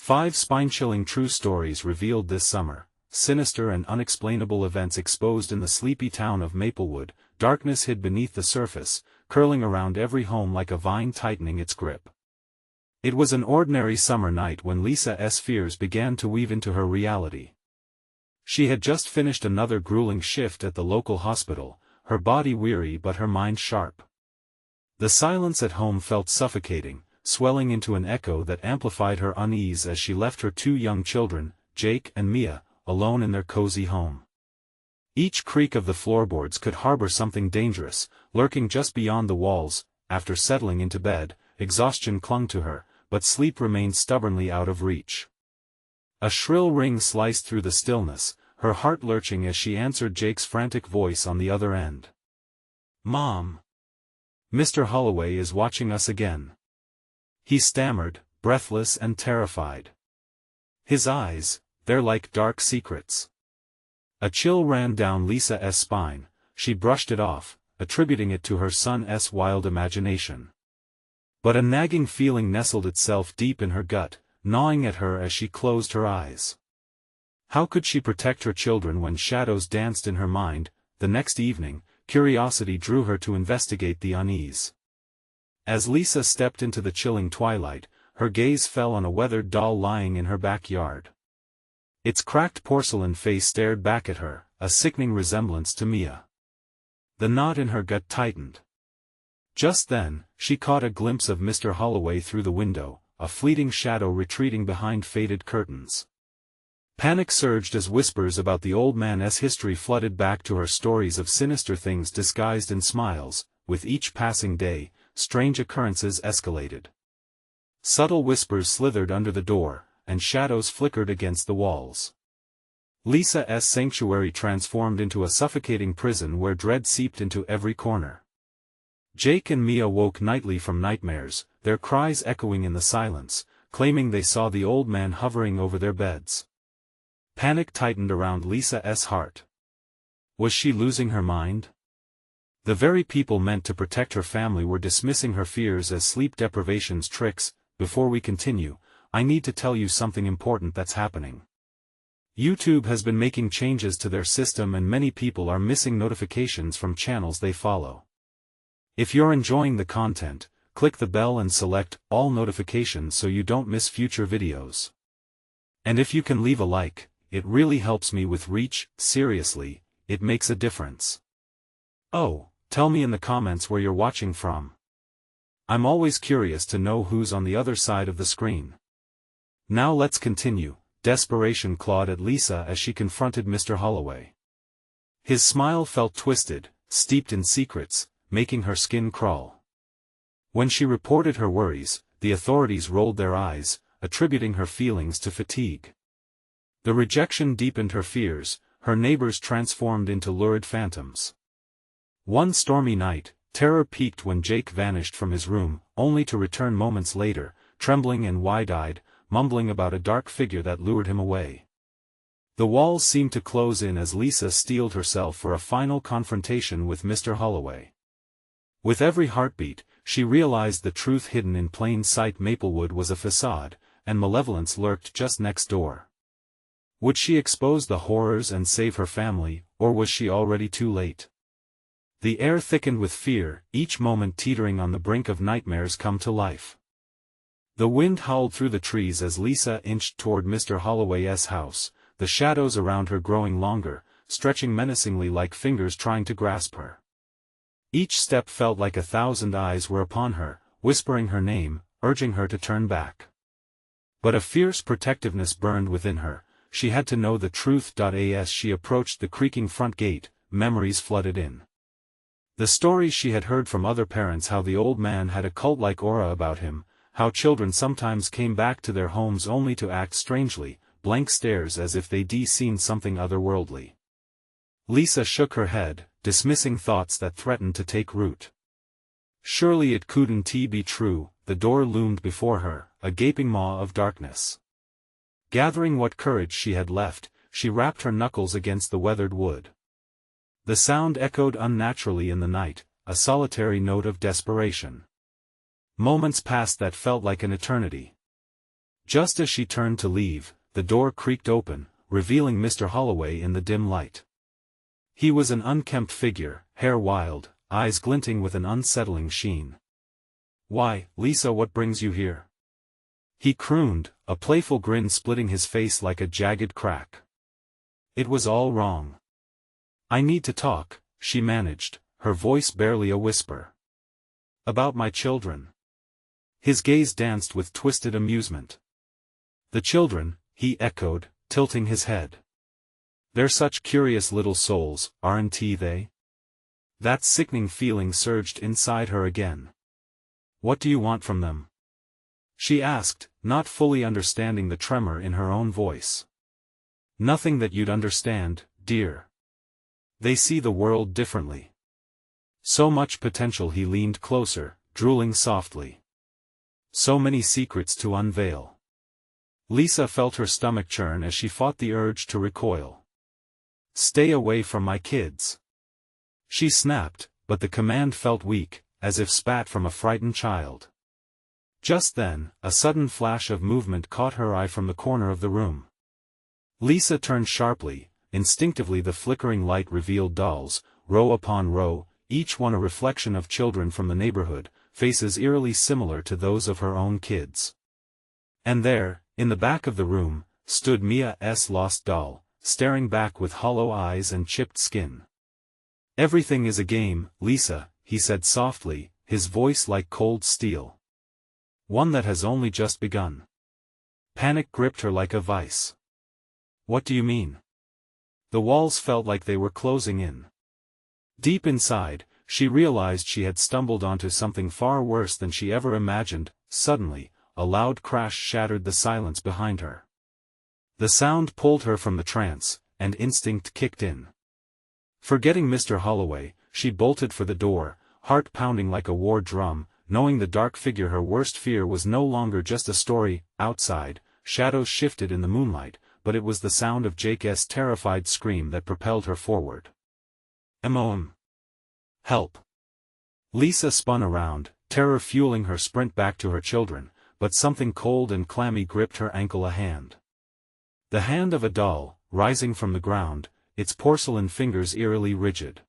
5 spine-chilling true stories revealed this summer. Sinister and unexplainable events exposed in the sleepy town of Maplewood. Darkness hid beneath the surface, curling around every home like a vine tightening its grip. It was an ordinary summer night when Lisa's fears began to weave into her reality. She had just finished another grueling shift at the local hospital, her body weary but her mind sharp. The silence at home felt suffocating, swelling into an echo that amplified her unease as she left her 2 young children, Jake and Mia, alone in their cozy home. Each creak of the floorboards could harbor something dangerous, lurking just beyond the walls. After settling into bed, exhaustion clung to her, but sleep remained stubbornly out of reach. A shrill ring sliced through the stillness, her heart lurching as she answered Jake's frantic voice on the other end. "Mom. Mr. Holloway is watching us again." He stammered, breathless and terrified. His eyes, they're like dark secrets. A chill ran down Lisa's spine. She brushed it off, attributing it to her son's wild imagination. But a nagging feeling nestled itself deep in her gut, gnawing at her as she closed her eyes. How could she protect her children when shadows danced in her mind? The next evening, curiosity drew her to investigate the unease. As Lisa stepped into the chilling twilight, her gaze fell on a weathered doll lying in her backyard. Its cracked porcelain face stared back at her, a sickening resemblance to Mia. The knot in her gut tightened. Just then, she caught a glimpse of Mr. Holloway through the window, a fleeting shadow retreating behind faded curtains. Panic surged as whispers about the old man's history flooded back to her, stories of sinister things disguised in smiles. With each passing day, strange occurrences escalated. Subtle whispers slithered under the door, and shadows flickered against the walls. Lisa's sanctuary transformed into a suffocating prison where dread seeped into every corner. Jake and Mia woke nightly from nightmares, their cries echoing in the silence, claiming they saw the old man hovering over their beds. Panic tightened around Lisa's heart. Was she losing her mind? The very people meant to protect her family were dismissing her fears as sleep deprivation's tricks. Before we continue, I need to tell you something important that's happening. YouTube has been making changes to their system and many people are missing notifications from channels they follow. If you're enjoying the content, click the bell and select all notifications so you don't miss future videos. And if you can leave a like, it really helps me with reach. Seriously, it makes a difference. Oh, tell me in the comments where you're watching from. I'm always curious to know who's on the other side of the screen. Now let's continue. Desperation clawed at Lisa as she confronted Mr. Holloway. His smile felt twisted, steeped in secrets, making her skin crawl. When she reported her worries, the authorities rolled their eyes, attributing her feelings to fatigue. The rejection deepened her fears, her neighbors transformed into lurid phantoms. One stormy night, terror peaked when Jake vanished from his room, only to return moments later, trembling and wide-eyed, mumbling about a dark figure that lured him away. The walls seemed to close in as Lisa steeled herself for a final confrontation with Mr. Holloway. With every heartbeat, she realized the truth hidden in plain sight. Maplewood was a facade, and malevolence lurked just next door. Would she expose the horrors and save her family, or was she already too late? The air thickened with fear, each moment teetering on the brink of nightmares come to life. The wind howled through the trees as Lisa inched toward Mr. Holloway's house, the shadows around her growing longer, stretching menacingly like fingers trying to grasp her. Each step felt like 1,000 eyes were upon her, whispering her name, urging her to turn back. But a fierce protectiveness burned within her. She had to know the truth. As she approached the creaking front gate, memories flooded in. The stories she had heard from other parents, how the old man had a cult-like aura about him, how children sometimes came back to their homes only to act strangely, blank stares as if they'd seen something otherworldly. Lisa shook her head, dismissing thoughts that threatened to take root. Surely it couldn't be true. The door loomed before her, a gaping maw of darkness. Gathering what courage she had left, she rapped her knuckles against the weathered wood. The sound echoed unnaturally in the night, a solitary note of desperation. Moments passed that felt like an eternity. Just as she turned to leave, the door creaked open, revealing Mr. Holloway in the dim light. He was an unkempt figure, hair wild, eyes glinting with an unsettling sheen. "Why, Lisa, what brings you here?" he crooned, a playful grin splitting his face like a jagged crack. "It was all wrong. I need to talk," she managed, her voice barely a whisper. "About my children." His gaze danced with twisted amusement. "The children," he echoed, tilting his head. "They're such curious little souls, aren't they?" That sickening feeling surged inside her again. "What do you want from them?" she asked, not fully understanding the tremor in her own voice. "Nothing that you'd understand, dear. They see the world differently. So much potential." He leaned closer, drooling softly. "So many secrets to unveil." Lisa felt her stomach churn as she fought the urge to recoil. "Stay away from my kids," she snapped, but the command felt weak, as if spat from a frightened child. Just then, a sudden flash of movement caught her eye from the corner of the room. Lisa turned sharply. Instinctively the flickering light revealed dolls, row upon row, each one a reflection of children from the neighborhood, faces eerily similar to those of her own kids. And there, in the back of the room, stood Mia's lost doll, staring back with hollow eyes and chipped skin. "Everything is a game, Lisa," he said softly, his voice like cold steel. "One that has only just begun." Panic gripped her like a vice. "What do you mean?" The walls felt like they were closing in. Deep inside, she realized she had stumbled onto something far worse than she ever imagined. Suddenly, a loud crash shattered the silence behind her. The sound pulled her from the trance, and instinct kicked in. Forgetting Mr. Holloway, she bolted for the door, heart pounding like a war drum, knowing the dark figure her worst fear was no longer just a story. Outside, shadows shifted in the moonlight, but it was the sound of Jake's terrified scream that propelled her forward. Help!" Lisa spun around, terror fueling her sprint back to her children, but something cold and clammy gripped her ankle. A hand. The hand of a doll, rising from the ground, its porcelain fingers eerily rigid.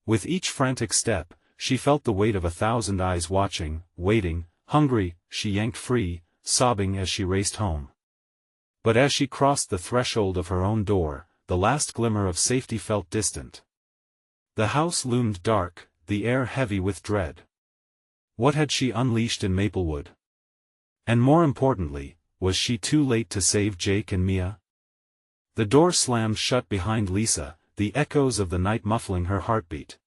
With each frantic step, she felt the weight of 1,000 eyes watching, waiting. Hungry, she yanked free, sobbing as she raced home. But as she crossed the threshold of her own door, the last glimmer of safety felt distant. The house loomed dark, the air heavy with dread. What had she unleashed in Maplewood? And more importantly, was she too late to save Jake and Mia? The door slammed shut behind Lisa, the echoes of the night muffling her heartbeat.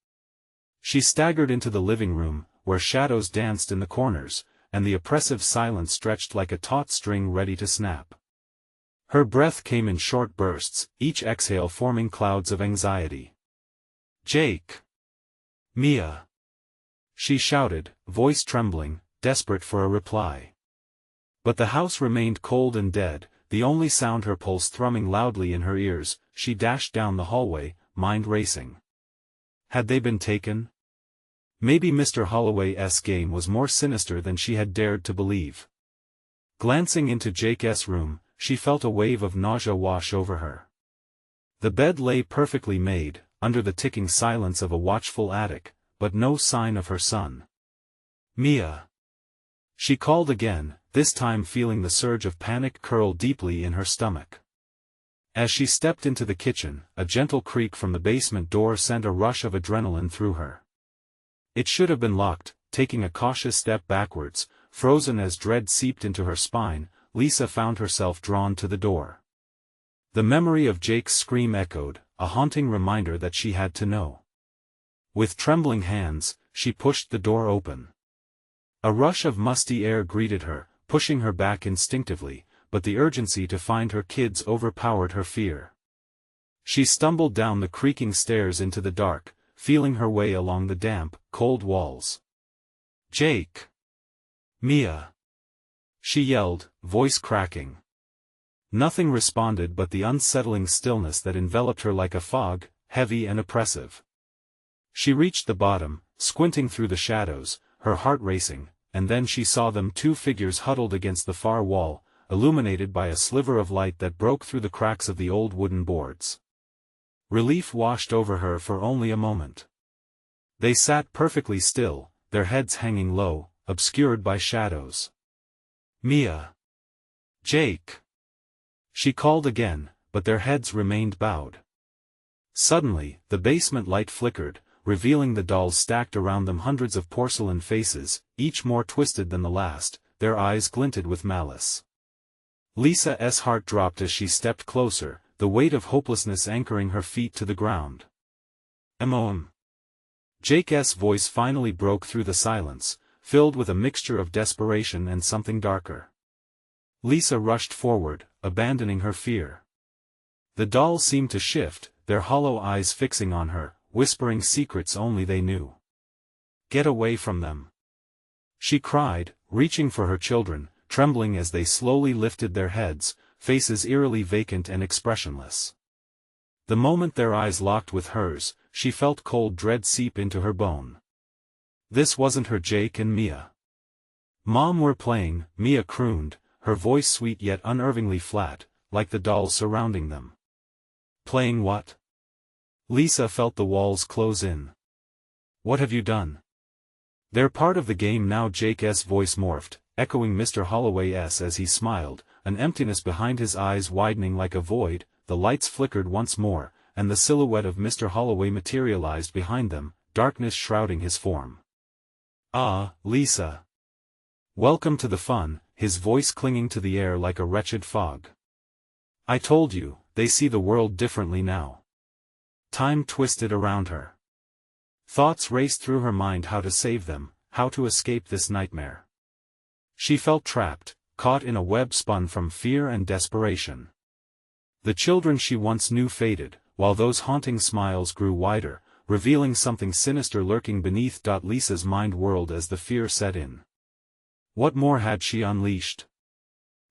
She staggered into the living room, where shadows danced in the corners, and the oppressive silence stretched like a taut string ready to snap. Her breath came in short bursts, each exhale forming clouds of anxiety. "Jake! Mia!" she shouted, voice trembling, desperate for a reply. But the house remained cold and dead, the only sound her pulse thrumming loudly in her ears. She dashed down the hallway, mind racing. Had they been taken? Maybe Mr. Holloway's game was more sinister than she had dared to believe. Glancing into Jake's room, she felt a wave of nausea wash over her. The bed lay perfectly made, under the ticking silence of a watchful attic, but no sign of her son. "Mia!" she called again, this time feeling the surge of panic curl deeply in her stomach. As she stepped into the kitchen, a gentle creak from the basement door sent a rush of adrenaline through her. It should have been locked. Taking a cautious step backwards, frozen as dread seeped into her spine, Lisa found herself drawn to the door. The memory of Jake's scream echoed, a haunting reminder that she had to know. With trembling hands, she pushed the door open. A rush of musty air greeted her, pushing her back instinctively, but the urgency to find her kids overpowered her fear. She stumbled down the creaking stairs into the dark, feeling her way along the damp, cold walls. "Jake! Mia!" she yelled, voice cracking. Nothing responded but the unsettling stillness that enveloped her like a fog, heavy and oppressive. She reached the bottom, squinting through the shadows, her heart racing, and then she saw them, two figures huddled against the far wall, illuminated by a sliver of light that broke through the cracks of the old wooden boards. Relief washed over her for only a moment. They sat perfectly still, their heads hanging low, obscured by shadows. "Mia! Jake!" She called again, but their heads remained bowed. Suddenly, the basement light flickered, revealing the dolls stacked around them, hundreds of porcelain faces, each more twisted than the last, their eyes glinted with malice. Lisa's heart dropped as she stepped closer, the weight of hopelessness anchoring her feet to the ground. Jake's voice finally broke through the silence, filled with a mixture of desperation and something darker. Lisa rushed forward, abandoning her fear. The dolls seemed to shift, their hollow eyes fixing on her, whispering secrets only they knew. "Get away from them!" she cried, reaching for her children, trembling as they slowly lifted their heads, faces eerily vacant and expressionless. The moment their eyes locked with hers, she felt cold dread seep into her bone. This wasn't her Jake and Mia. "Mom, we're playing," Mia crooned, her voice sweet yet unnervingly flat, like the dolls surrounding them. "Playing what?" Lisa felt the walls close in. "What have you done?" "They're part of the game now." Jake's voice morphed, echoing Mr. Holloway's as he smiled, an emptiness behind his eyes widening like a void. The lights flickered once more, and the silhouette of Mr. Holloway materialized behind them, darkness shrouding his form. "Ah, Lisa. Welcome to the fun," his voice clinging to the air like a wretched fog. "I told you, they see the world differently now." Time twisted around her. Thoughts raced through her mind, how to save them, how to escape this nightmare. She felt trapped, caught in a web spun from fear and desperation. The children she once knew faded, while those haunting smiles grew wider, revealing something sinister lurking beneath. Lisa's mind whirled as the fear set in. What more had she unleashed?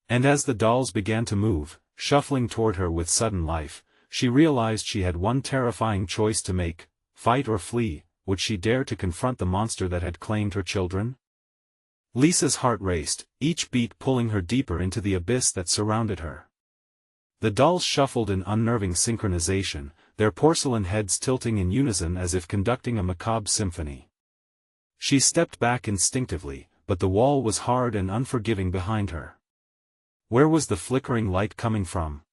And as the dolls began to move, shuffling toward her with sudden life, she realized she had one terrifying choice to make: fight or flee. Would she dare to confront the monster that had claimed her children? Lisa's heart raced, each beat pulling her deeper into the abyss that surrounded her. The dolls shuffled in unnerving synchronization, their porcelain heads tilting in unison as if conducting a macabre symphony. She stepped back instinctively, but the wall was hard and unforgiving behind her. Where was the flickering light coming from?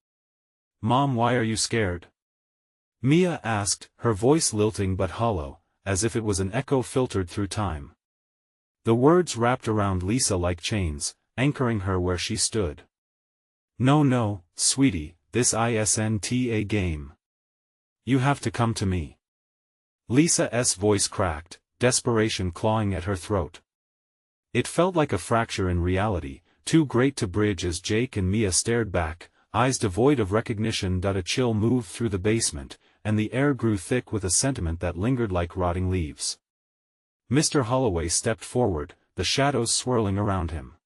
"Mom, why are you scared?" Mia asked, her voice lilting but hollow, as if it was an echo filtered through time. The words wrapped around Lisa like chains, anchoring her where she stood. No, sweetie, this isn't a game. You have to come to me." Lisa's voice cracked, desperation clawing at her throat. It felt like a fracture in reality, too great to bridge as Jake and Mia stared back, eyes devoid of recognition. A chill moved through the basement, and the air grew thick with a sentiment that lingered like rotting leaves. Mr. Holloway stepped forward, the shadows swirling around him.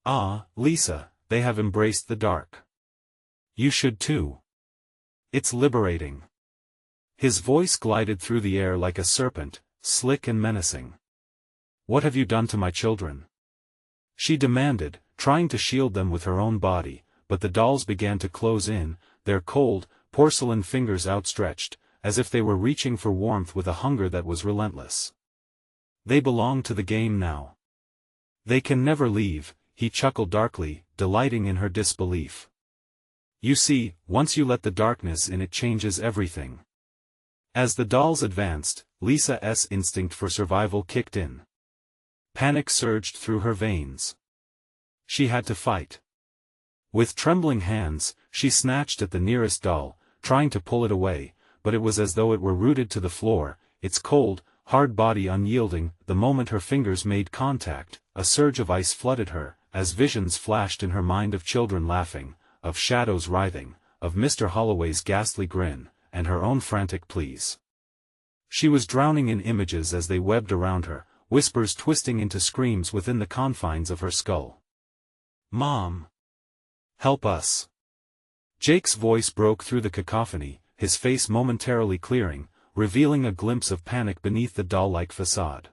"Ah, Lisa, they have embraced the dark. You should too. It's liberating." His voice glided through the air like a serpent, slick and menacing. "What have you done to my children?" she demanded, trying to shield them with her own body, but the dolls began to close in, their cold, porcelain fingers outstretched, as if they were reaching for warmth with a hunger that was relentless. "They belong to the game now. They can never leave," he chuckled darkly, delighting in her disbelief. "You see, once you let the darkness in, it changes everything." As the dolls advanced, Lisa's instinct for survival kicked in. Panic surged through her veins. She had to fight. With trembling hands, she snatched at the nearest doll, trying to pull it away, but it was as though it were rooted to the floor, its cold, hard body unyielding. The moment her fingers made contact, a surge of ice flooded her, as visions flashed in her mind of children laughing, of shadows writhing, of Mr. Holloway's ghastly grin, and her own frantic pleas. She was drowning in images as they webbed around her, whispers twisting into screams within the confines of her skull. "Mom! Help us!" Jake's voice broke through the cacophony, his face momentarily clearing, revealing a glimpse of panic beneath the doll-like facade.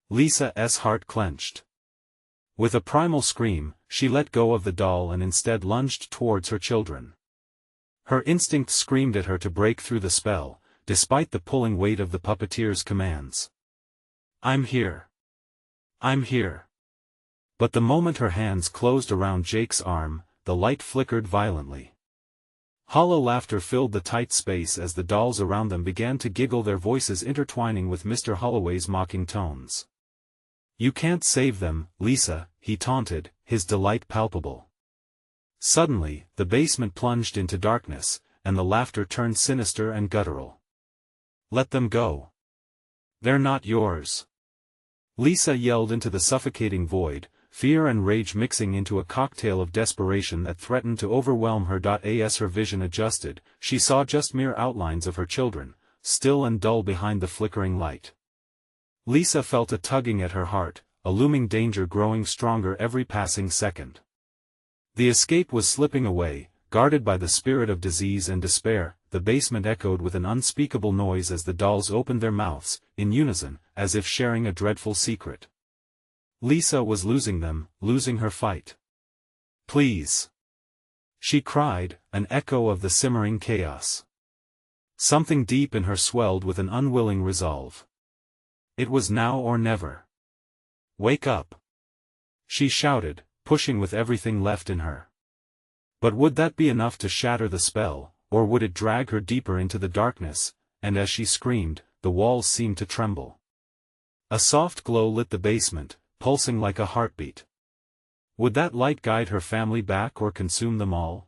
Lisa's heart clenched. With a primal scream, she let go of the doll and instead lunged towards her children. Her instinct screamed at her to break through the spell, despite the pulling weight of the puppeteer's commands. "I'm here. I'm here." But the moment her hands closed around Jake's arm, the light flickered violently. Hollow laughter filled the tight space as the dolls around them began to giggle, their voices intertwining with Mr. Holloway's mocking tones. "You can't save them, Lisa," he taunted, his delight palpable. Suddenly, the basement plunged into darkness, and the laughter turned sinister and guttural. "Let them go. They're not yours." Lisa yelled into the suffocating void, fear and rage mixing into a cocktail of desperation that threatened to overwhelm her. As her vision adjusted, she saw just mere outlines of her children, still and dull behind the flickering light. Lisa felt a tugging at her heart, a looming danger growing stronger every passing second. The escape was slipping away, guarded by the spirit of disease and despair. The basement echoed with an unspeakable noise as the dolls opened their mouths, in unison, as if sharing a dreadful secret. Lisa was losing them, losing her fight. "Please!" she cried, an echo of the simmering chaos. Something deep in her swelled with an unwilling resolve. It was now or never. "Wake up!" she shouted, pushing with everything left in her. But would that be enough to shatter the spell, or would it drag her deeper into the darkness? And as she screamed, the walls seemed to tremble. A soft glow lit the basement, pulsing like a heartbeat. Would that light guide her family back or consume them all?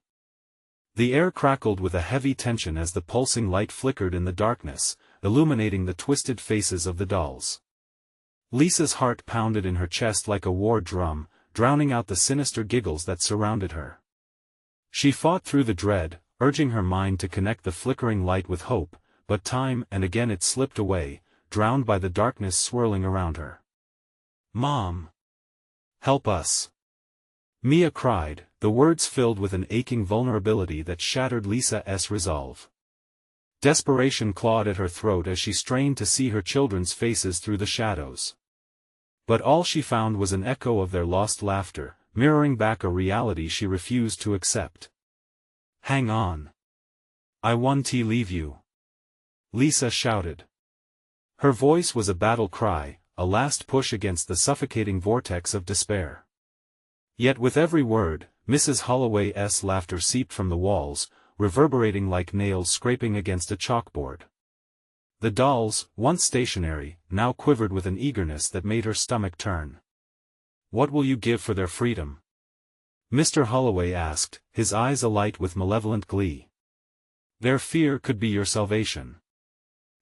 The air crackled with a heavy tension as the pulsing light flickered in the darkness, illuminating the twisted faces of the dolls. Lisa's heart pounded in her chest like a war drum, drowning out the sinister giggles that surrounded her. She fought through the dread, urging her mind to connect the flickering light with hope, but time and again it slipped away, drowned by the darkness swirling around her. "Mom! Help us!" Mia cried, the words filled with an aching vulnerability that shattered Lisa's resolve. Desperation clawed at her throat as she strained to see her children's faces through the shadows. But all she found was an echo of their lost laughter, mirroring back a reality she refused to accept. "Hang on. I won't leave you," Lisa shouted. Her voice was a battle cry, a last push against the suffocating vortex of despair. Yet with every word, Mrs. Holloway's laughter seeped from the walls, reverberating like nails scraping against a chalkboard. The dolls, once stationary, now quivered with an eagerness that made her stomach turn. "What will you give for their freedom?" Mr. Holloway asked, his eyes alight with malevolent glee. "Their fear could be your salvation."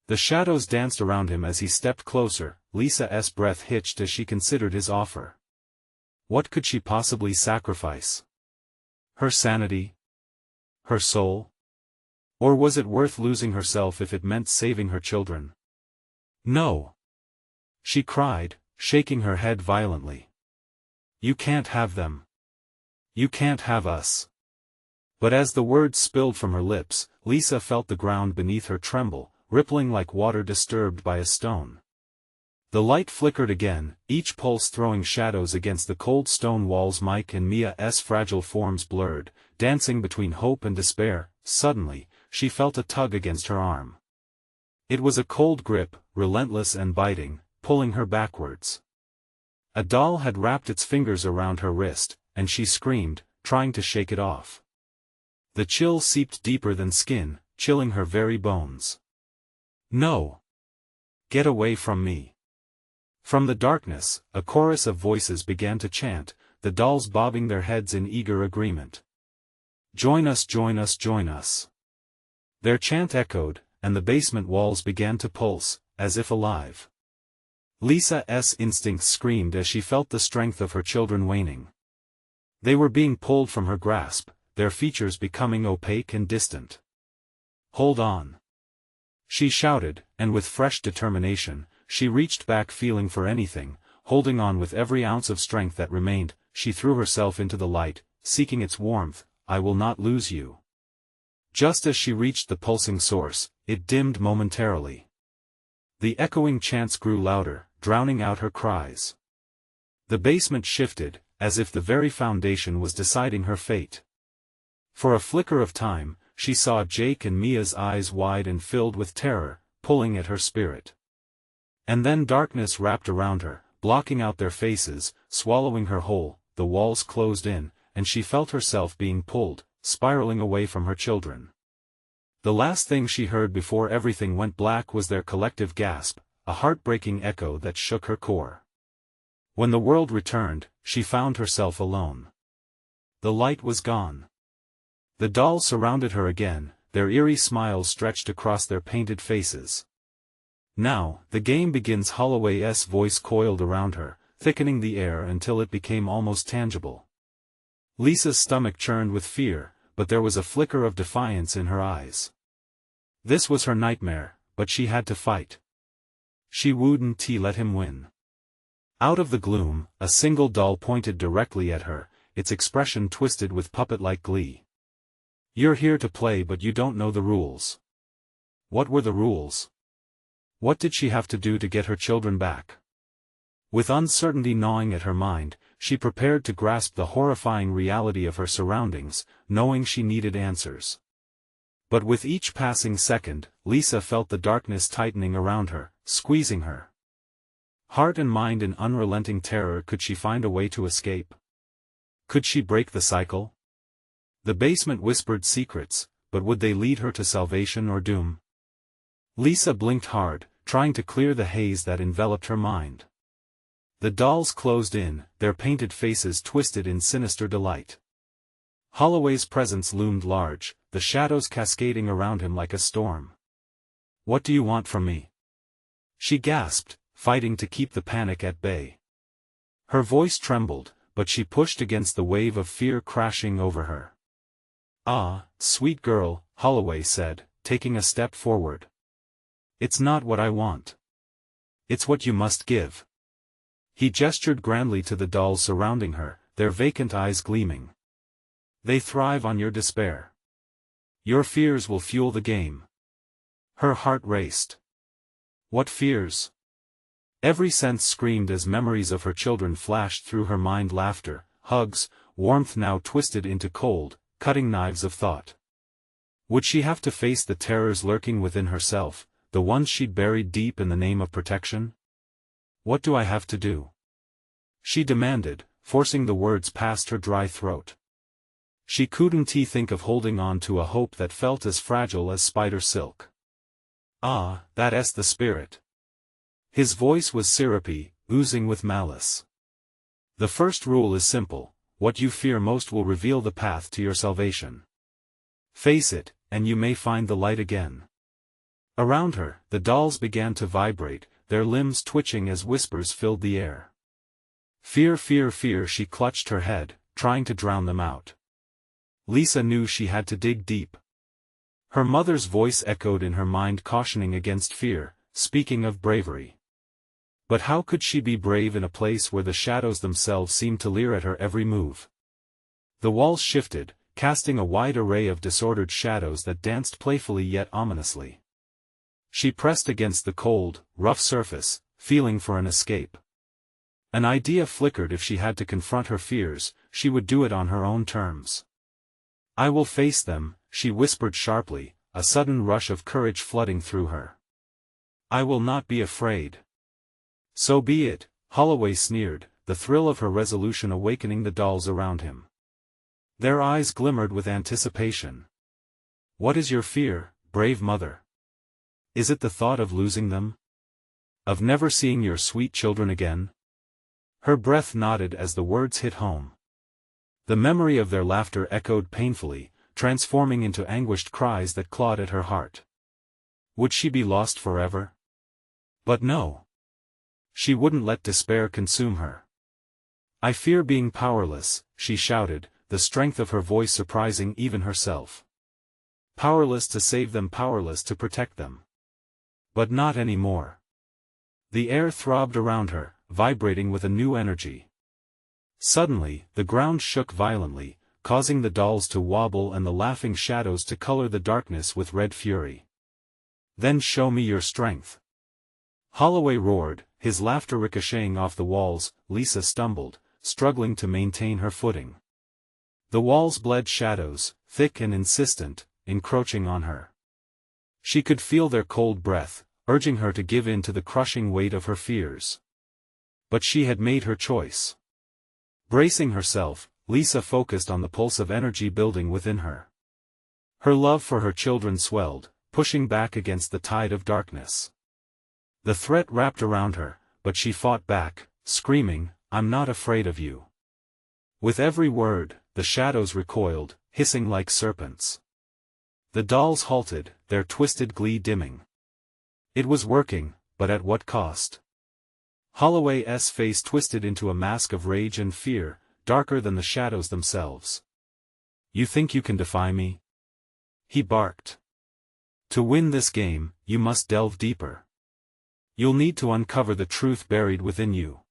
The shadows danced around him as he stepped closer. Lisa's breath hitched as she considered his offer. What could she possibly sacrifice? Her sanity? Her soul? Or was it worth losing herself if it meant saving her children? "No!" she cried, shaking her head violently. "You can't have them. You can't have us." But as the words spilled from her lips, Lisa felt the ground beneath her tremble, rippling like water disturbed by a stone. The light flickered again, each pulse throwing shadows against the cold stone walls. Mike and Mia's fragile forms blurred, dancing between hope and despair. Suddenly, she felt a tug against her arm. It was a cold grip, relentless and biting, pulling her backwards. A doll had wrapped its fingers around her wrist, and she screamed, trying to shake it off. The chill seeped deeper than skin, chilling her very bones. "No! Get away from me!" From the darkness, a chorus of voices began to chant, the dolls bobbing their heads in eager agreement. "Join us, join us, join us!" Their chant echoed, and the basement walls began to pulse, as if alive. Lisa's instincts screamed as she felt the strength of her children waning. They were being pulled from her grasp, their features becoming opaque and distant. "Hold on!" she shouted, and with fresh determination, she reached back feeling for anything, holding on with every ounce of strength that remained. She threw herself into the light, seeking its warmth. "I will not lose you." Just as she reached the pulsing source, it dimmed momentarily. The echoing chants grew louder, drowning out her cries. The basement shifted, as if the very foundation was deciding her fate. For a flicker of time, she saw Jake and Mia's eyes wide and filled with terror, pulling at her spirit. And then darkness wrapped around her, blocking out their faces, swallowing her whole. The walls closed in, and she felt herself being pulled, spiraling away from her children. The last thing she heard before everything went black was their collective gasp, a heartbreaking echo that shook her core. When the world returned, she found herself alone. The light was gone. The dolls surrounded her again, their eerie smiles stretched across their painted faces. Now, the game begins. Holloway's voice coiled around her, thickening the air until it became almost tangible. Lisa's stomach churned with fear, but there was a flicker of defiance in her eyes. This was her nightmare, but she had to fight. She wouldn't let him win. Out of the gloom, a single doll pointed directly at her, its expression twisted with puppet-like glee. "You're here to play, but you don't know the rules." What were the rules? What did she have to do to get her children back? With uncertainty gnawing at her mind, she prepared to grasp the horrifying reality of her surroundings, knowing she needed answers. But with each passing second, Lisa felt the darkness tightening around her, squeezing her heart and mind in unrelenting terror. Could she find a way to escape? Could she break the cycle? The basement whispered secrets, but would they lead her to salvation or doom? Lisa blinked hard, trying to clear the haze that enveloped her mind. The dolls closed in, their painted faces twisted in sinister delight. Holloway's presence loomed large, the shadows cascading around him like a storm. "What do you want from me?" she gasped, fighting to keep the panic at bay. Her voice trembled, but she pushed against the wave of fear crashing over her. "Ah, sweet girl," Holloway said, taking a step forward. "It's not what I want. It's what you must give." He gestured grandly to the dolls surrounding her, their vacant eyes gleaming. "They thrive on your despair. Your fears will fuel the game." Her heart raced. What fears? Every sense screamed as memories of her children flashed through her mind. Laughter, hugs, warmth now twisted into cold, cutting knives of thought. Would she have to face the terrors lurking within herself, the ones she'd buried deep in the name of protection? "What do I have to do?" she demanded, forcing the words past her dry throat. She couldn't think of holding on to a hope that felt as fragile as spider silk. "Ah, that's the spirit." His voice was syrupy, oozing with malice. "The first rule is simple: what you fear most will reveal the path to your salvation. Face it, and you may find the light again." Around her, the dolls began to vibrate, their limbs twitching as whispers filled the air. "Fear, fear, fear," she clutched her head, trying to drown them out. Lisa knew she had to dig deep. Her mother's voice echoed in her mind, cautioning against fear, speaking of bravery. But how could she be brave in a place where the shadows themselves seemed to leer at her every move? The walls shifted, casting a wide array of disordered shadows that danced playfully yet ominously. She pressed against the cold, rough surface, feeling for an escape. An idea flickered: if she had to confront her fears, she would do it on her own terms. "I will face them," she whispered sharply, a sudden rush of courage flooding through her. "I will not be afraid." "So be it," Holloway sneered, the thrill of her resolution awakening the dolls around him. Their eyes glimmered with anticipation. "What is your fear, brave mother? Is it the thought of losing them? Of never seeing your sweet children again?" Her breath nodded as the words hit home. The memory of their laughter echoed painfully, transforming into anguished cries that clawed at her heart. Would she be lost forever? But no. She wouldn't let despair consume her. "I fear being powerless," she shouted, the strength of her voice surprising even herself. "Powerless to save them, powerless to protect them. But not anymore." The air throbbed around her, vibrating with a new energy. Suddenly, the ground shook violently, causing the dolls to wobble and the laughing shadows to color the darkness with red fury. "Then show me your strength," Holloway roared, his laughter ricocheting off the walls. Lisa stumbled, struggling to maintain her footing. The walls bled shadows, thick and insistent, encroaching on her. She could feel their cold breath, urging her to give in to the crushing weight of her fears. But she had made her choice. Bracing herself, Lisa focused on the pulse of energy building within her. Her love for her children swelled, pushing back against the tide of darkness. The threat wrapped around her, but she fought back, screaming, "I'm not afraid of you." With every word, the shadows recoiled, hissing like serpents. The dolls halted, their twisted glee dimming. It was working, but at what cost? Holloway's face twisted into a mask of rage and fear, darker than the shadows themselves. "You think you can defy me?" he barked. "To win this game, you must delve deeper. You'll need to uncover the truth buried within you."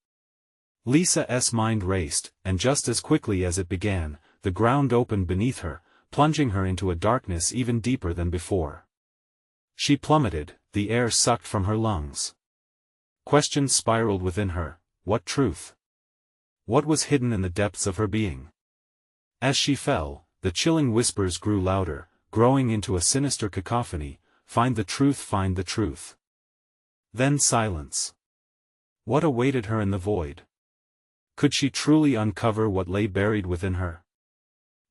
Lisa's mind raced, and just as quickly as it began, the ground opened beneath her, plunging her into a darkness even deeper than before. She plummeted, the air sucked from her lungs. Questions spiraled within her. What truth? What was hidden in the depths of her being? As she fell, the chilling whispers grew louder, growing into a sinister cacophony. Find the truth, find the truth. Then silence. What awaited her in the void? Could she truly uncover what lay buried within her?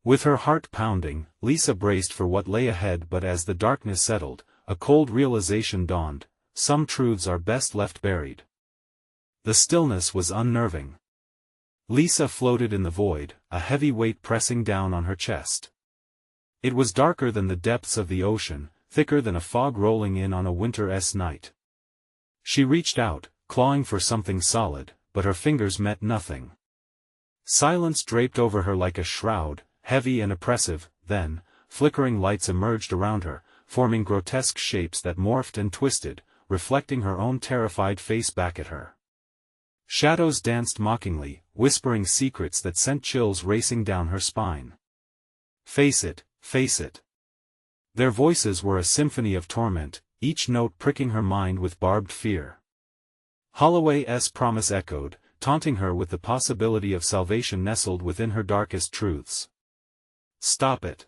With her heart pounding, Lisa braced for what lay ahead, but as the darkness settled, a cold realization dawned: some truths are best left buried. The stillness was unnerving. Lisa floated in the void, a heavy weight pressing down on her chest. It was darker than the depths of the ocean, thicker than a fog rolling in on a winter's night. She reached out, clawing for something solid, but her fingers met nothing. Silence draped over her like a shroud, heavy and oppressive. Then, flickering lights emerged around her, forming grotesque shapes that morphed and twisted, reflecting her own terrified face back at her. Shadows danced mockingly, whispering secrets that sent chills racing down her spine. Face it, face it. Their voices were a symphony of torment, each note pricking her mind with barbed fear. Holloway's promise echoed, taunting her with the possibility of salvation nestled within her darkest truths. Stop it!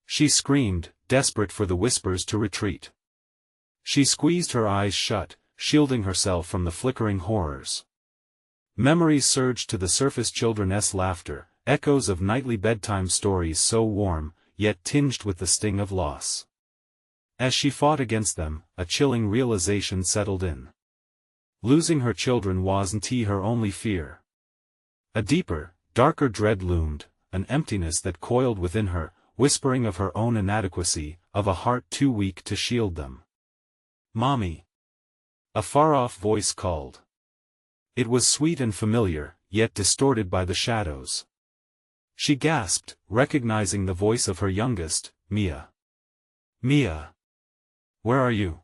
She screamed, desperate for the whispers to retreat. She squeezed her eyes shut, shielding herself from the flickering horrors. Memories surged to the surface: children's laughter, echoes of nightly bedtime stories so warm, yet tinged with the sting of loss. As she fought against them, a chilling realization settled in. Losing her children wasn't her only fear. A deeper, darker dread loomed, an emptiness that coiled within her, whispering of her own inadequacy, of a heart too weak to shield them. "Mommy!" a far-off voice called. It was sweet and familiar, yet distorted by the shadows. She gasped, recognizing the voice of her youngest, Mia. "Mia! Where are you?"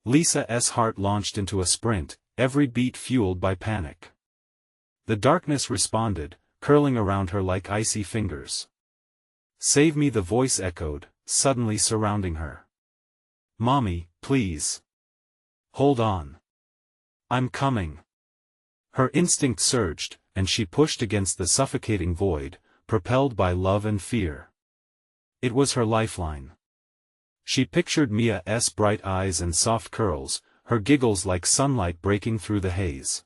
Lisa's heart launched into a sprint, every beat fueled by panic. The darkness responded, curling around her like icy fingers. "Save me!" the voice echoed, suddenly surrounding her. "Mommy, please. Hold on. I'm coming." Her instinct surged, and she pushed against the suffocating void, propelled by love and fear. It was her lifeline. She pictured Mia's bright eyes and soft curls, her giggles like sunlight breaking through the haze.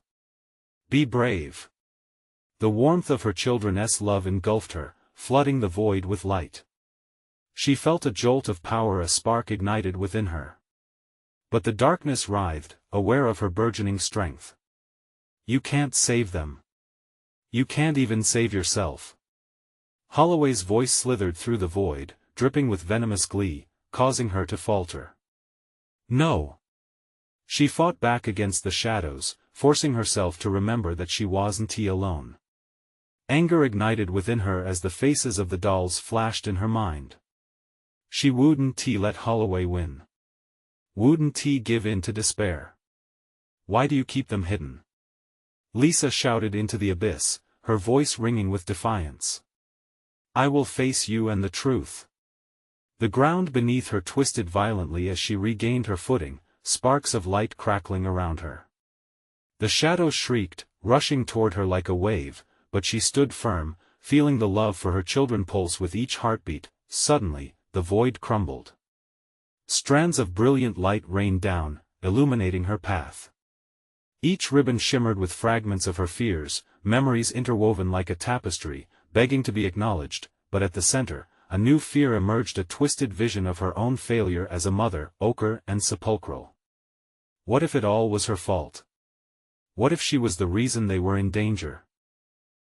"Be brave." The warmth of her children's love engulfed her, flooding the void with light. She felt a jolt of power, a spark ignited within her. But the darkness writhed, aware of her burgeoning strength. "You can't save them. You can't even save yourself." Holloway's voice slithered through the void, dripping with venomous glee, causing her to falter. "No." She fought back against the shadows, forcing herself to remember that she wasn't alone. Anger ignited within her as the faces of the dolls flashed in her mind. She wouldn't let Holloway win. Wouldn't give in to despair. "Why do you keep them hidden?" Lisa shouted into the abyss, her voice ringing with defiance. "I will face you and the truth." The ground beneath her twisted violently as she regained her footing, sparks of light crackling around her. The shadows shrieked, rushing toward her like a wave, but she stood firm, feeling the love for her children pulse with each heartbeat. Suddenly, the void crumbled. Strands of brilliant light rained down, illuminating her path. Each ribbon shimmered with fragments of her fears, memories interwoven like a tapestry, begging to be acknowledged, but at the center, a new fear emerged, a twisted vision of her own failure as a mother, ochre and sepulchral. What if it all was her fault? What if she was the reason they were in danger?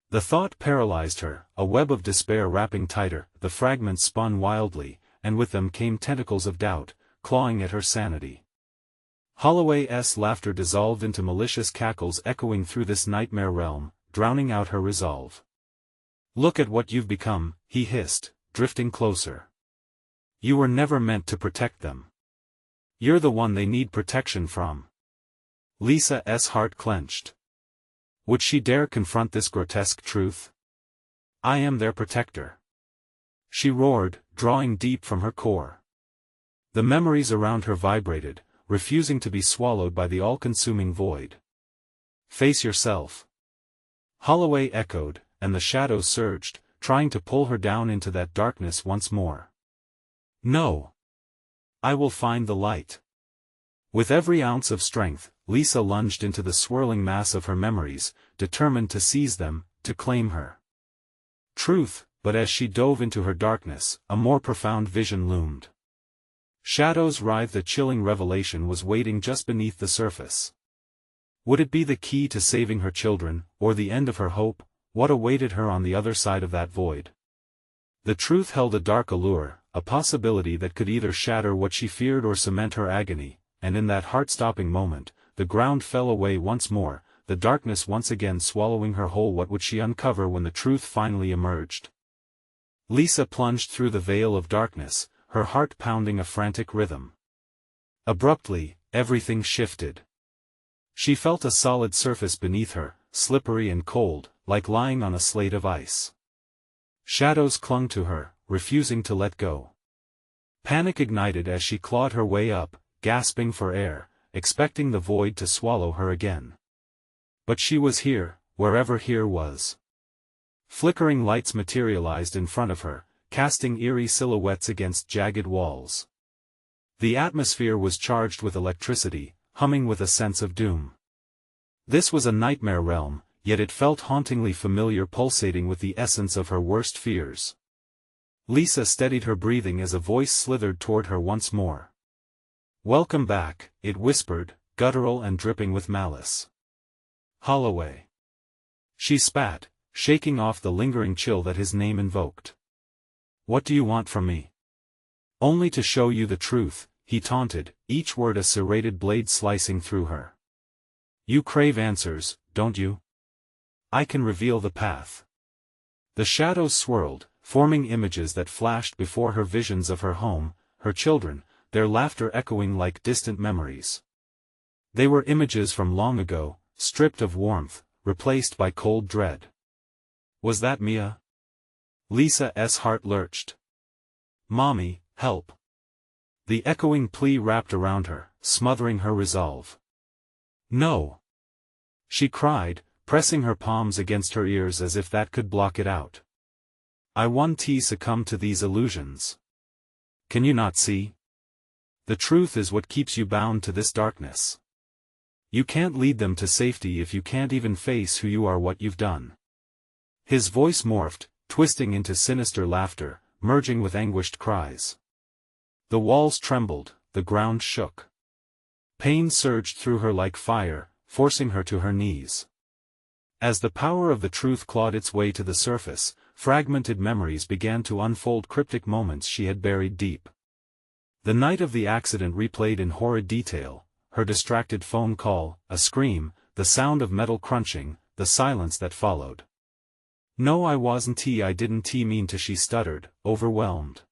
The thought paralyzed her, a web of despair wrapping tighter. The fragments spun wildly, and with them came tentacles of doubt, clawing at her sanity. Holloway's laughter dissolved into malicious cackles echoing through this nightmare realm, drowning out her resolve. "Look at what you've become," he hissed, drifting closer. "You were never meant to protect them. You're the one they need protection from." Lisa's heart clenched. Would she dare confront this grotesque truth? "I am their protector," she roared, drawing deep from her core. The memories around her vibrated, refusing to be swallowed by the all-consuming void. "Face yourself," Holloway echoed, and the shadows surged, trying to pull her down into that darkness once more. "No. I will find the light." With every ounce of strength, Lisa lunged into the swirling mass of her memories, determined to seize them, to claim her truth. But as she dove into her darkness, a more profound vision loomed. Shadows writhed. A chilling revelation was waiting just beneath the surface. Would it be the key to saving her children, or the end of her hope? What awaited her on the other side of that void? The truth held a dark allure, a possibility that could either shatter what she feared or cement her agony, and in that heart-stopping moment, the ground fell away once more, the darkness once again swallowing her whole. What would she uncover when the truth finally emerged? Lisa plunged through the veil of darkness, her heart pounding a frantic rhythm. Abruptly, everything shifted. She felt a solid surface beneath her, slippery and cold, like lying on a slate of ice. Shadows clung to her, refusing to let go. Panic ignited as she clawed her way up, gasping for air, expecting the void to swallow her again. But she was here, wherever here was. Flickering lights materialized in front of her, casting eerie silhouettes against jagged walls. The atmosphere was charged with electricity, humming with a sense of doom. This was a nightmare realm, yet it felt hauntingly familiar, pulsating with the essence of her worst fears. Lisa steadied her breathing as a voice slithered toward her once more. "Welcome back," it whispered, guttural and dripping with malice. "Holloway." She spat, shaking off the lingering chill that his name invoked. "What do you want from me?" "Only to show you the truth," he taunted, each word a serrated blade slicing through her. "You crave answers, don't you? I can reveal the path." The shadows swirled, forming images that flashed before her, visions of her home, her children, their laughter echoing like distant memories. They were images from long ago, stripped of warmth, replaced by cold dread. Was that Mia? Lisa's heart lurched. "Mommy, help." The echoing plea wrapped around her, smothering her resolve. "No!" she cried, pressing her palms against her ears as if that could block it out. "I won't succumb to these illusions. Can you not see? The truth is what keeps you bound to this darkness. You can't lead them to safety if you can't even face who you are, what you've done." His voice morphed, twisting into sinister laughter, merging with anguished cries. The walls trembled, the ground shook. Pain surged through her like fire, forcing her to her knees. As the power of the truth clawed its way to the surface, fragmented memories began to unfold, cryptic moments she had buried deep. The night of the accident replayed in horrid detail, her distracted phone call, a scream, the sound of metal crunching, the silence that followed. "No, I didn't mean to," she stuttered, overwhelmed.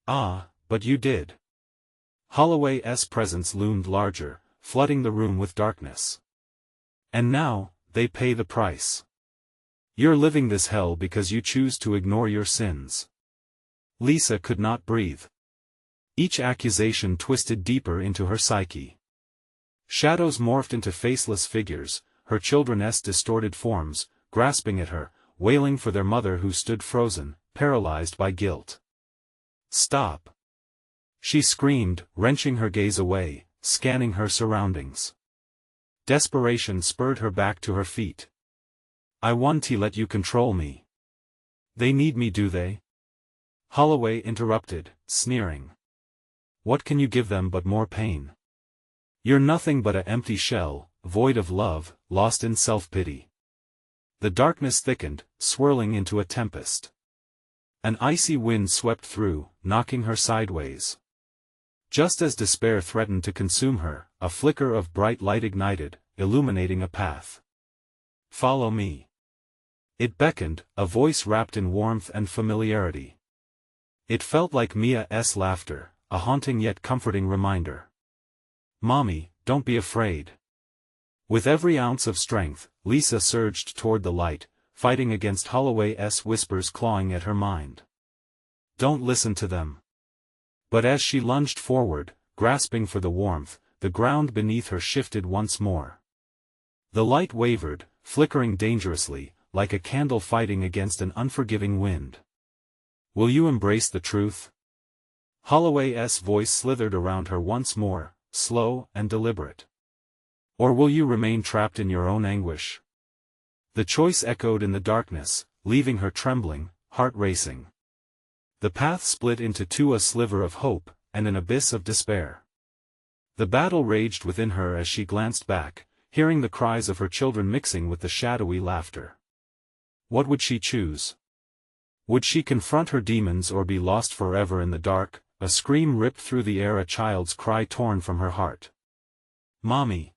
"Ah, but you did." Holloway's presence loomed larger, flooding the room with darkness. "And now, they pay the price. You're living this hell because you choose to ignore your sins." Lisa could not breathe. Each accusation twisted deeper into her psyche. Shadows morphed into faceless figures, her children's distorted forms, grasping at her, wailing for their mother who stood frozen, paralyzed by guilt. "Stop!" she screamed, wrenching her gaze away, scanning her surroundings. Desperation spurred her back to her feet. "I want to let you control me." "They need me, do they?" Holloway interrupted, sneering. "What can you give them but more pain? You're nothing but an empty shell, void of love, lost in self-pity." The darkness thickened, swirling into a tempest. An icy wind swept through, knocking her sideways. Just as despair threatened to consume her, a flicker of bright light ignited, illuminating a path. "Follow me." It beckoned, a voice wrapped in warmth and familiarity. It felt like Mia's laughter, a haunting yet comforting reminder. "Mommy, don't be afraid." With every ounce of strength, Lisa surged toward the light, fighting against Holloway's whispers clawing at her mind. "Don't listen to them." But as she lunged forward, grasping for the warmth, the ground beneath her shifted once more. The light wavered, flickering dangerously, like a candle fighting against an unforgiving wind. "Will you embrace the truth?" Holloway's voice slithered around her once more, slow and deliberate. "Or will you remain trapped in your own anguish?" The choice echoed in the darkness, leaving her trembling, heart racing. The path split into two, a sliver of hope, and an abyss of despair. The battle raged within her as she glanced back, hearing the cries of her children mixing with the shadowy laughter. What would she choose? Would she confront her demons or be lost forever in the dark? A scream ripped through the air, a child's cry torn from her heart. "Mommy!"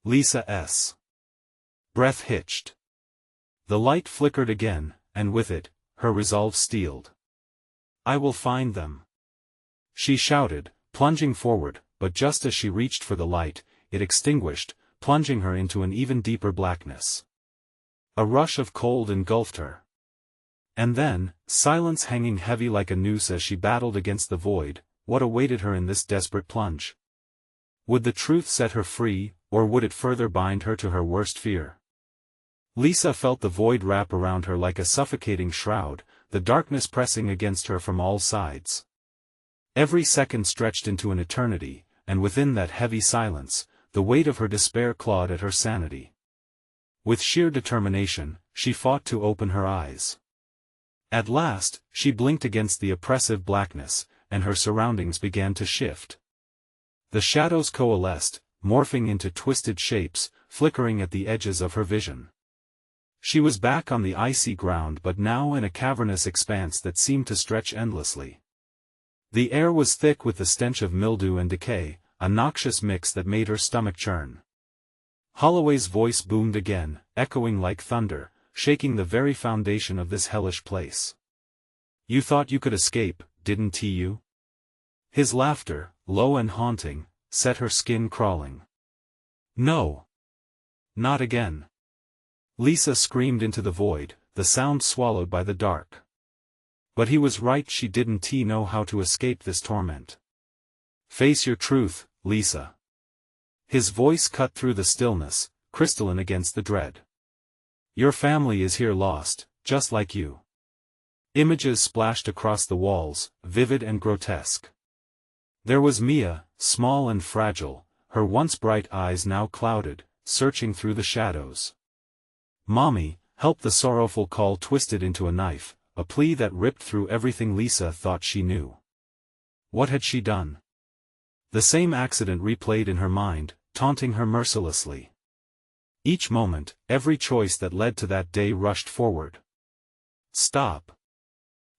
Lisa's breath hitched. The light flickered again, and with it, her resolve steeled. "I will find them!" she shouted, plunging forward, but just as she reached for the light, it extinguished, plunging her into an even deeper blackness. A rush of cold engulfed her. And then, silence hanging heavy like a noose as she battled against the void. What awaited her in this desperate plunge? Would the truth set her free, or would it further bind her to her worst fear? Lisa felt the void wrap around her like a suffocating shroud, the darkness pressing against her from all sides. Every second stretched into an eternity, and within that heavy silence, the weight of her despair clawed at her sanity. With sheer determination, she fought to open her eyes. At last, she blinked against the oppressive blackness, and her surroundings began to shift. The shadows coalesced, morphing into twisted shapes, flickering at the edges of her vision. She was back on the icy ground, but now in a cavernous expanse that seemed to stretch endlessly. The air was thick with the stench of mildew and decay, a noxious mix that made her stomach churn. Holloway's voice boomed again, echoing like thunder, shaking the very foundation of this hellish place. "You thought you could escape, didn't you?" His laughter, low and haunting, set her skin crawling. "No. Not again." Lisa screamed into the void, the sound swallowed by the dark. But he was right, she didn't know how to escape this torment. "Face your truth, Lisa." His voice cut through the stillness, crystalline against the dread. "Your family is here lost, just like you." Images splashed across the walls, vivid and grotesque. There was Mia, small and fragile, her once bright eyes now clouded, searching through the shadows. "Mommy, help!" The sorrowful call twisted into a knife, a plea that ripped through everything Lisa thought she knew. What had she done? The same accident replayed in her mind, taunting her mercilessly. Each moment, every choice that led to that day rushed forward. "Stop!"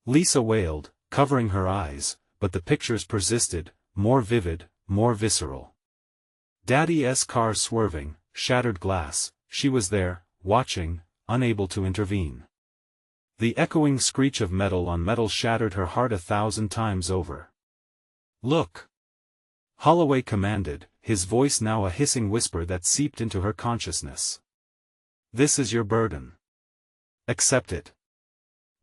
Lisa wailed, covering her eyes, but the pictures persisted, more vivid, more visceral. Daddy's car swerving, shattered glass, she was there, watching, unable to intervene. The echoing screech of metal on metal shattered her heart 1,000 times over. "Look!" Holloway commanded, his voice now a hissing whisper that seeped into her consciousness. "This is your burden. Accept it."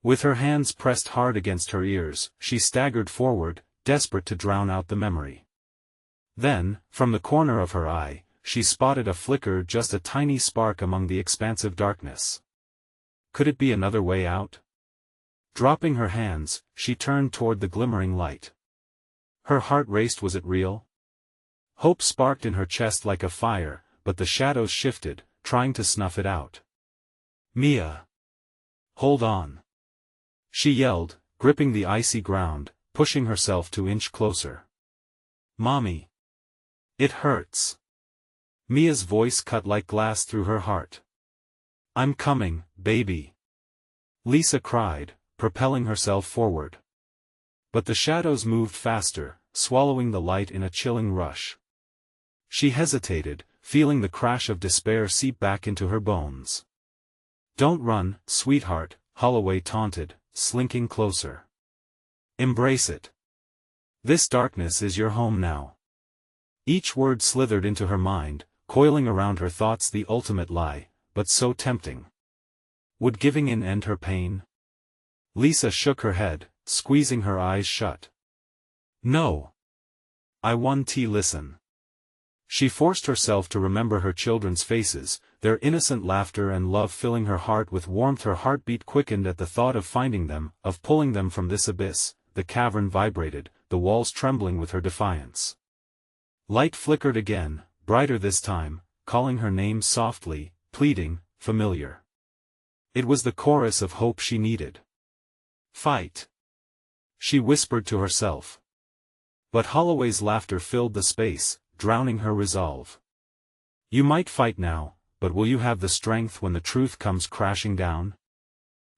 With her hands pressed hard against her ears, she staggered forward, desperate to drown out the memory. Then, from the corner of her eye, she spotted a flicker, just a tiny spark among the expansive darkness. Could it be another way out? Dropping her hands, she turned toward the glimmering light. Her heart raced. Was it real? Hope sparked in her chest like a fire, but the shadows shifted, trying to snuff it out. "Mia! Hold on!" she yelled, gripping the icy ground, pushing herself to inch closer. "Mommy! It hurts!" Mia's voice cut like glass through her heart. "I'm coming, baby!" Lisa cried, propelling herself forward. But the shadows moved faster, swallowing the light in a chilling rush. She hesitated, feeling the crash of despair seep back into her bones. "Don't run, sweetheart," Holloway taunted, slinking closer. "Embrace it. This darkness is your home now." Each word slithered into her mind, coiling around her thoughts, the ultimate lie, but so tempting. Would giving in end her pain? Lisa shook her head, squeezing her eyes shut. "No. I want to listen." She forced herself to remember her children's faces, their innocent laughter and love filling her heart with warmth. Her heartbeat quickened at the thought of finding them, of pulling them from this abyss. The cavern vibrated, the walls trembling with her defiance. Light flickered again, brighter this time, calling her name softly, pleading, familiar. It was the chorus of hope she needed. "Fight!" she whispered to herself. But Holloway's laughter filled the space, drowning her resolve. "You might fight now, but will you have the strength when the truth comes crashing down?"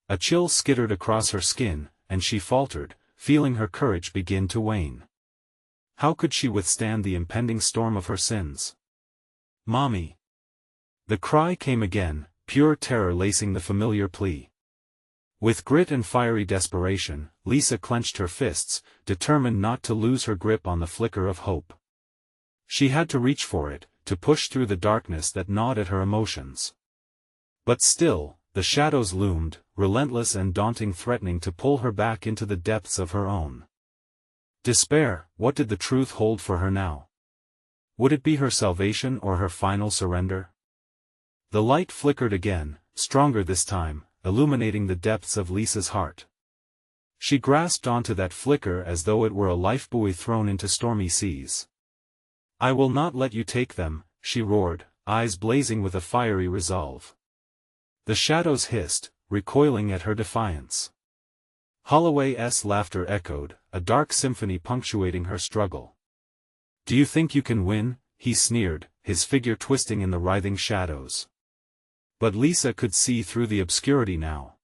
A chill skittered across her skin, and she faltered, feeling her courage begin to wane. How could she withstand the impending storm of her sins? "Mommy!" The cry came again, pure terror lacing the familiar plea. With grit and fiery desperation, Lisa clenched her fists, determined not to lose her grip on the flicker of hope. She had to reach for it, to push through the darkness that gnawed at her emotions. But still, the shadows loomed, relentless and daunting, threatening to pull her back into the depths of her own despair. What did the truth hold for her now? Would it be her salvation or her final surrender? The light flickered again, stronger this time, illuminating the depths of Lisa's heart. She grasped onto that flicker as though it were a lifebuoy thrown into stormy seas. "I will not let you take them," she roared, eyes blazing with a fiery resolve. The shadows hissed, recoiling at her defiance. Holloway's laughter echoed, a dark symphony punctuating her struggle. "Do you think you can win?" he sneered, his figure twisting in the writhing shadows. But Lisa could see through the obscurity now.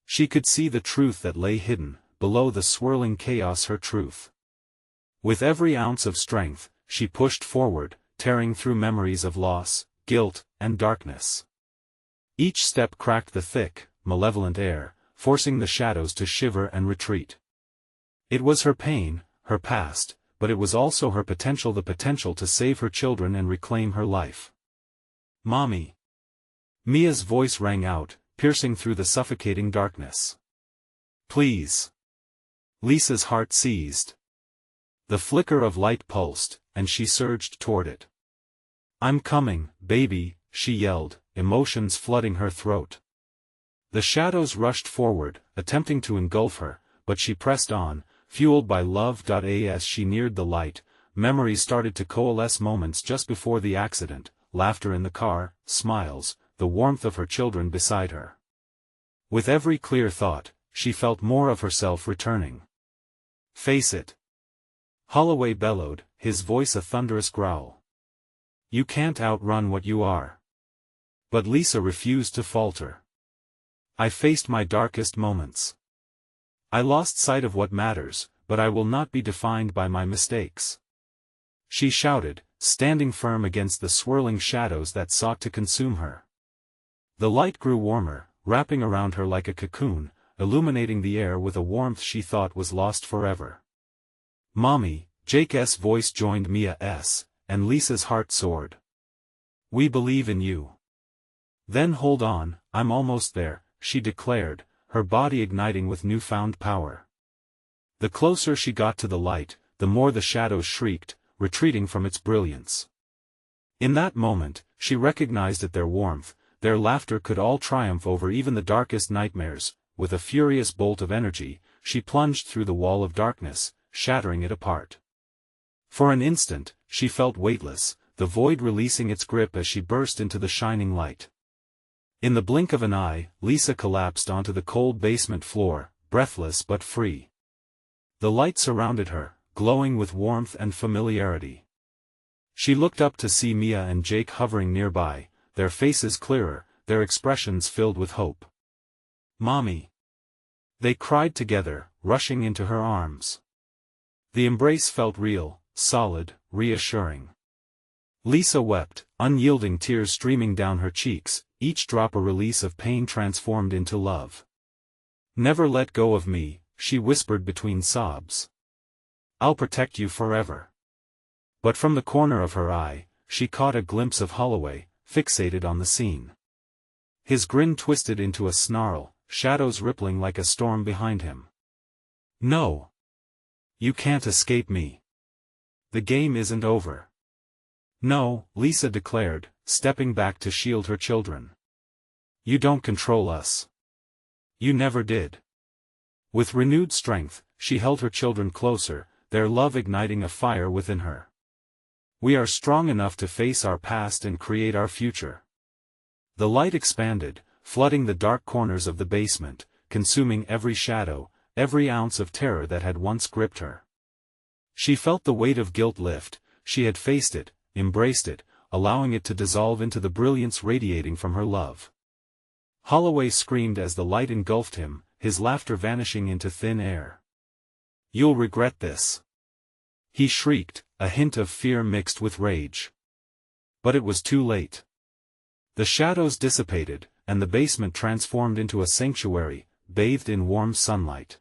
She could see the truth that lay hidden, below the swirling chaos. Her truth. With every ounce of strength, she pushed forward, tearing through memories of loss, guilt, and darkness. Each step cracked the thick, malevolent air, forcing the shadows to shiver and retreat. It was her pain, her past, but it was also her potential, the potential to save her children and reclaim her life. "Mommy!" Mia's voice rang out, piercing through the suffocating darkness. "Please!" Lisa's heart seized. The flicker of light pulsed, and she surged toward it. "I'm coming, baby," she yelled, emotions flooding her throat. The shadows rushed forward, attempting to engulf her, but she pressed on, fueled by love. As she neared the light, memories started to coalesce. Moments just before the accident, laughter in the car, smiles, the warmth of her children beside her. With every clear thought, she felt more of herself returning. "Face it!" Holloway bellowed, his voice a thunderous growl. "You can't outrun what you are." But Lisa refused to falter. "I faced my darkest moments. I lost sight of what matters, but I will not be defined by my mistakes," she shouted, standing firm against the swirling shadows that sought to consume her. The light grew warmer, wrapping around her like a cocoon, illuminating the air with a warmth she thought was lost forever. "Mommy," Jake's voice joined Mia's, and Lisa's heart soared. "We believe in you." "Then hold on, I'm almost there," she declared, her body igniting with newfound power. The closer she got to the light, the more the shadows shrieked, retreating from its brilliance. In that moment, she recognized that their warmth, their laughter could all triumph over even the darkest nightmares. With a furious bolt of energy, she plunged through the wall of darkness, shattering it apart. For an instant, she felt weightless, the void releasing its grip as she burst into the shining light. In the blink of an eye, Lisa collapsed onto the cold basement floor, breathless but free. The light surrounded her, glowing with warmth and familiarity. She looked up to see Mia and Jake hovering nearby, their faces clearer, their expressions filled with hope. "Mommy!" they cried together, rushing into her arms. The embrace felt real, solid, reassuring. Lisa wept, unyielding tears streaming down her cheeks, each drop a release of pain transformed into love. "Never let go of me," she whispered between sobs. "I'll protect you forever." But from the corner of her eye, she caught a glimpse of Holloway, fixated on the scene. His grin twisted into a snarl, shadows rippling like a storm behind him. "No! You can't escape me. The game isn't over." "No," Lisa declared, stepping back to shield her children. "You don't control us. You never did." With renewed strength, she held her children closer, their love igniting a fire within her. "We are strong enough to face our past and create our future." The light expanded, flooding the dark corners of the basement, consuming every shadow, every ounce of terror that had once gripped her. She felt the weight of guilt lift. She had faced it, embraced it, allowing it to dissolve into the brilliance radiating from her love. Holloway screamed as the light engulfed him, his laughter vanishing into thin air. "You'll regret this!" he shrieked, a hint of fear mixed with rage. But it was too late. The shadows dissipated, and the basement transformed into a sanctuary, bathed in warm sunlight.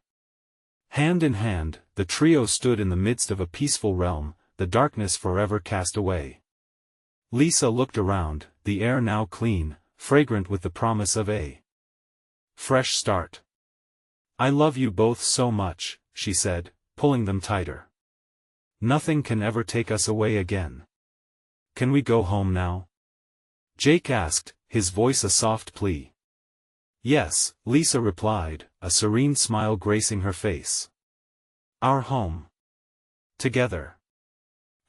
Hand in hand, the trio stood in the midst of a peaceful realm, the darkness forever cast away. Lisa looked around, the air now clean, fragrant with the promise of a fresh start. "I love you both so much," she said, pulling them tighter. "Nothing can ever take us away again. Can we go home now?" Jake asked, his voice a soft plea. "Yes," Lisa replied, a serene smile gracing her face. "Our home. Together."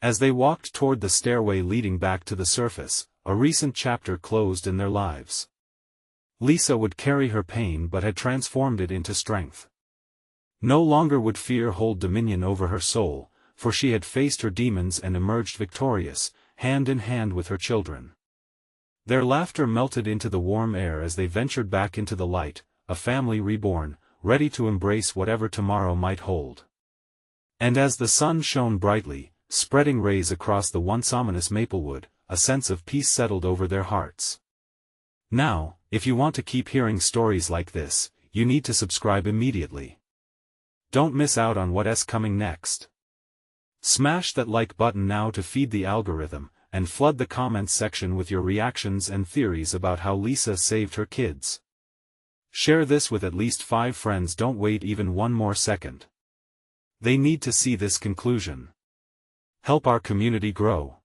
As they walked toward the stairway leading back to the surface, a recent chapter closed in their lives. Lisa would carry her pain but had transformed it into strength. No longer would fear hold dominion over her soul, for she had faced her demons and emerged victorious, hand in hand with her children. Their laughter melted into the warm air as they ventured back into the light, a family reborn, ready to embrace whatever tomorrow might hold. And as the sun shone brightly, spreading rays across the once ominous Maplewood, a sense of peace settled over their hearts. Now, if you want to keep hearing stories like this, you need to subscribe immediately. Don't miss out on what's coming next. Smash that like button now to feed the algorithm, and flood the comments section with your reactions and theories about how Lisa saved her kids. Share this with at least 5 friends. Don't wait even one more second. They need to see this conclusion. Help our community grow.